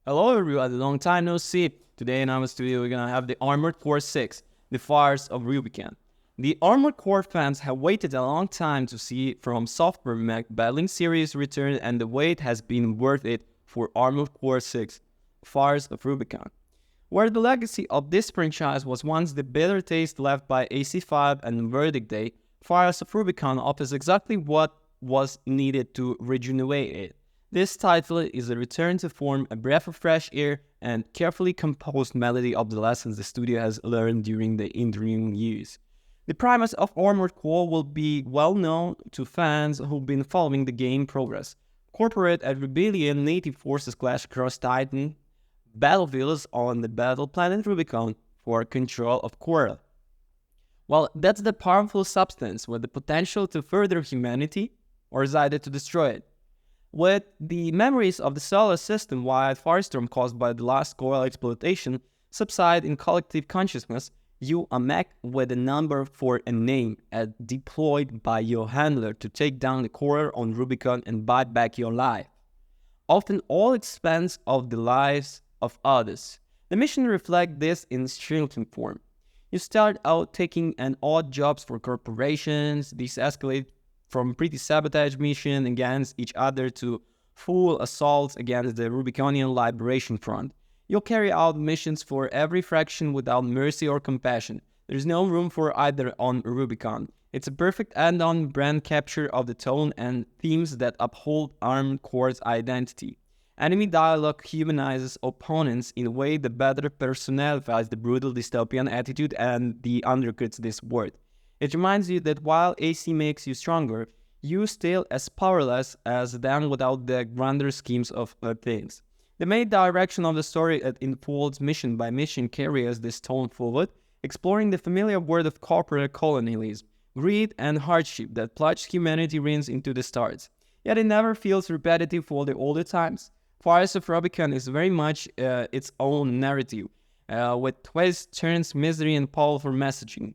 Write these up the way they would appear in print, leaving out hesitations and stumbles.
Hello everyone, long time no see. Today in our studio we're gonna have the Armored Core 6, the Fires of Rubicon. The Armored Core fans have waited a long time to see FromSoftware Mech battling series return, and the wait has been worth it for Armored Core 6, Fires of Rubicon. Where the legacy of this franchise was once the bitter taste left by AC5 and Verdict Day, Fires of Rubicon offers exactly what was needed to rejuvenate it. This title is a return to form, a breath of fresh air, and carefully composed melody of the lessons the studio has learned during the interim years. The premise of Armored Core will be well known to fans who've been following the game progress. Corporate and rebellion native forces clash across Titan battlefields on the battle planet Rubicon for control of Quora. Well, that's the powerful substance with the potential to further humanity or either to destroy it. With the memories of the solar system-wide firestorm caused by the last coral exploitation subside in collective consciousness, you a mech with a number for a name deployed by your handler to take down the coral on Rubicon and buy back your life, often all expense of the lives of others. The mission reflects this in striking form. You start out taking an odd jobs for corporations. These escalate from pretty sabotage mission against each other to full assaults against the Rubiconian Liberation Front. You'll carry out missions for every faction without mercy or compassion. There's no room for either on Rubicon. It's a perfect add-on brand capture of the tone and themes that uphold Armored Core's identity. Enemy dialogue humanizes opponents in a way that better personifies the brutal dystopian attitude and the undercuts this word. It reminds you that while AC makes you stronger, you're still as powerless as them without the grander schemes of things. The main direction of the story unfolds mission by mission carries this tone forward, exploring the familiar world of corporate colonialism, greed, and hardship that plunges humanity rings into the stars. Yet it never feels repetitive for the older times. Fires of Rubicon is very much its own narrative, with twists, turns, misery, and powerful messaging.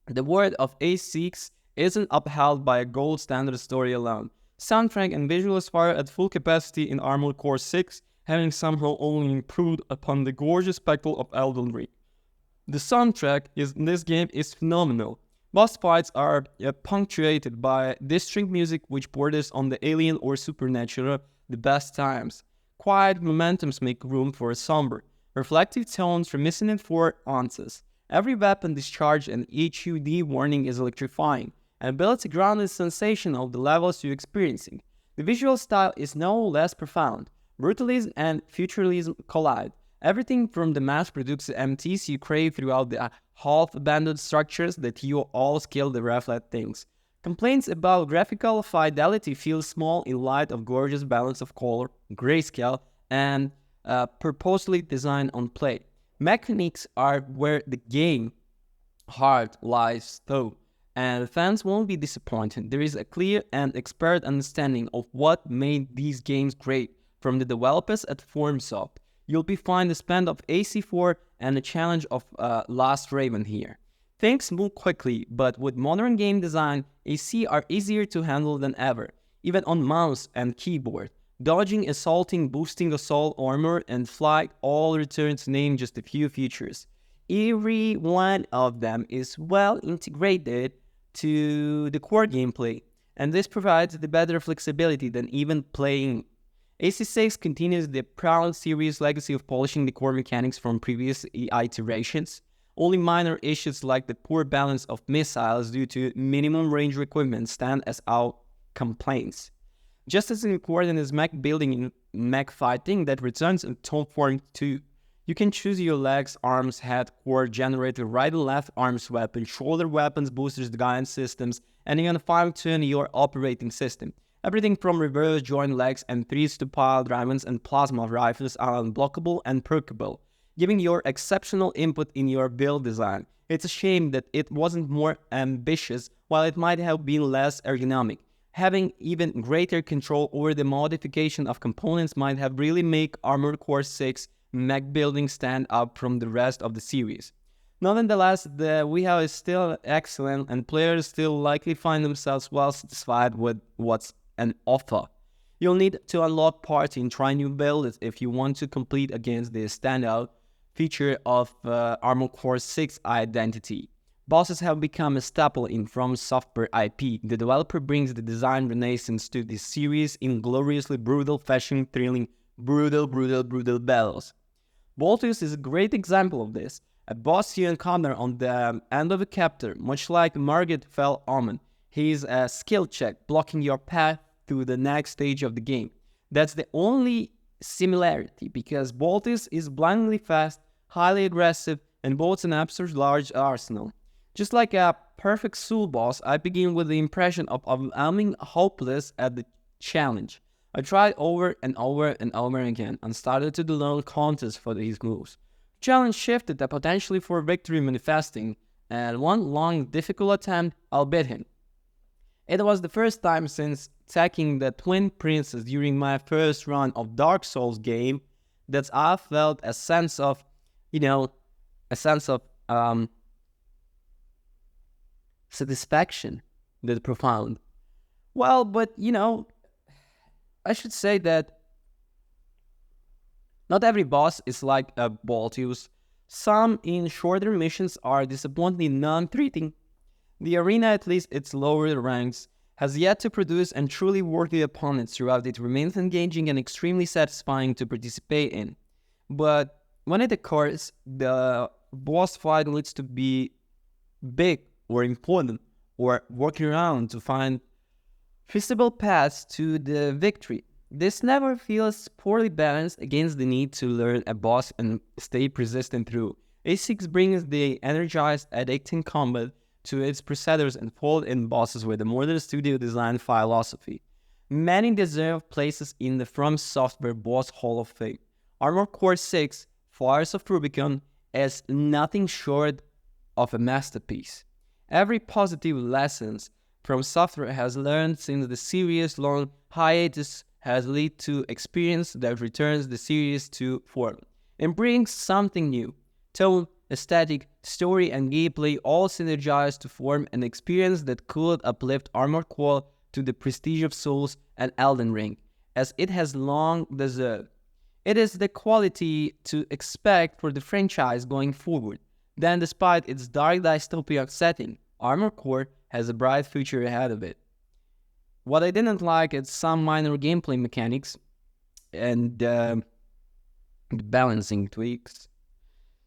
The word of A6 isn't upheld by a gold standard story alone. Soundtrack and visuals fire at full capacity in Armored Core 6, having somehow only improved upon the gorgeous spectacle of Elden Ring. The soundtrack in this game is phenomenal. Boss fights are punctuated by distinct music which borders on the alien or supernatural, the best times. Quiet momentums make room for somber, reflective tones reminiscent for answers. Every weapon discharge and each HUD warning is electrifying, and builds a grounded sensation of the levels you're experiencing. The visual style is no less profound. Brutalism and futurism collide. Everything from the mass-produced MTs you crave throughout the half-abandoned structures that you all skill the reflect things. Complaints about graphical fidelity feel small in light of gorgeous balance of color, grayscale, and purposely designed on play. Mechanics are where the game heart lies though, and fans won't be disappointed. There is a clear and expert understanding of what made these games great from the developers at FromSoftware. You'll be find the span of AC4 and the challenge of Last Raven here. Things move quickly, but with modern game design, AC are easier to handle than ever, even on mouse and keyboard. Dodging, assaulting, boosting assault armor, and flight all return to name just a few features. Every one of them is well integrated to the core gameplay, and this provides the better flexibility than even playing. AC6 continues the proud series legacy of polishing the core mechanics from previous iterations. Only minor issues like the poor balance of missiles due to minimum range equipment stand as out complaints. Just as important as mech building and mech fighting that returns in Top Form 2. You can choose your legs, arms, head, core, generator, right and left arms weapon, shoulder weapons, boosters, guidance systems, and you can fine-tune your operating system. Everything from reverse joint legs and threes to pile drivers and plasma rifles are unblockable and perkable, giving your exceptional input in your build design. It's a shame that it wasn't more ambitious, while it might have been less ergonomic. Having even greater control over the modification of components might have really made Armored Core 6 mech building stand out from the rest of the series. Nonetheless, the VHAL is still excellent and players still likely find themselves well satisfied with what's an offer. You'll need to unlock parts and try new builds if you want to compete against the standout feature of Armored Core 6 identity. Bosses have become a staple in FromSoftware IP. The developer brings the design renaissance to the series in gloriously brutal fashion, thrilling, brutal battles. Voltus is a great example of this. A boss you encounter on the end of a chapter, much like Margit Fell Omen. He's a skill check, blocking your path to the next stage of the game. That's the only similarity, because Voltus is blindly fast, highly aggressive, and boasts an absurd large arsenal. Just like a perfect Soul boss, I begin with the impression of overwhelming hopeless at the challenge. I tried over and over again and started to learn counters for these moves. Challenge shifted the potentially for victory manifesting, and one long difficult attempt, I'll beat him. It was the first time since attacking the Twin Princes during my first run of Dark Souls game that I felt a sense of, satisfaction that profound. Well, but I should say that not every boss is like a Baltius. Some in shorter missions are disappointingly non-threatening. The arena, at least its lower ranks, has yet to produce and truly worthy opponents throughout. It remains engaging and extremely satisfying to participate in. But when it occurs, the boss fight needs to be big or important, or working around to find feasible paths to the victory. This never feels poorly balanced against the need to learn a boss and stay persistent through. A6 brings the energized, addicting combat to its predecessors and fold in bosses with a modern studio design philosophy. Many deserve places in the FromSoftware Boss Hall of Fame. Armored Core 6, Fires of Rubicon, is nothing short of a masterpiece. Every positive lessons FromSoftware has learned since the series' long hiatus has led to experience that returns the series to form and brings something new. Tone, aesthetic, story, and gameplay all synergize to form an experience that could uplift Armored Core to the prestige of Souls and Elden Ring, as it has long deserved. It is the quality to expect for the franchise going forward. Then, despite its dark dystopian setting, Armored Core has a bright future ahead of it. What I didn't like is some minor gameplay mechanics and the balancing tweaks.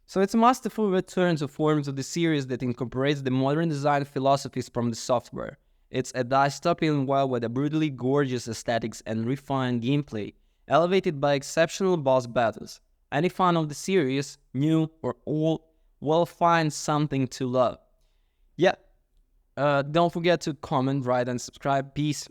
So it's a masterful return to forms of the series that incorporates the modern design philosophies from the software. It's a dystopian world with a brutally gorgeous aesthetics and refined gameplay, elevated by exceptional boss battles. Any fan of the series, new or old, will find something to love. Yeah, don't forget to comment, write, and subscribe. Peace.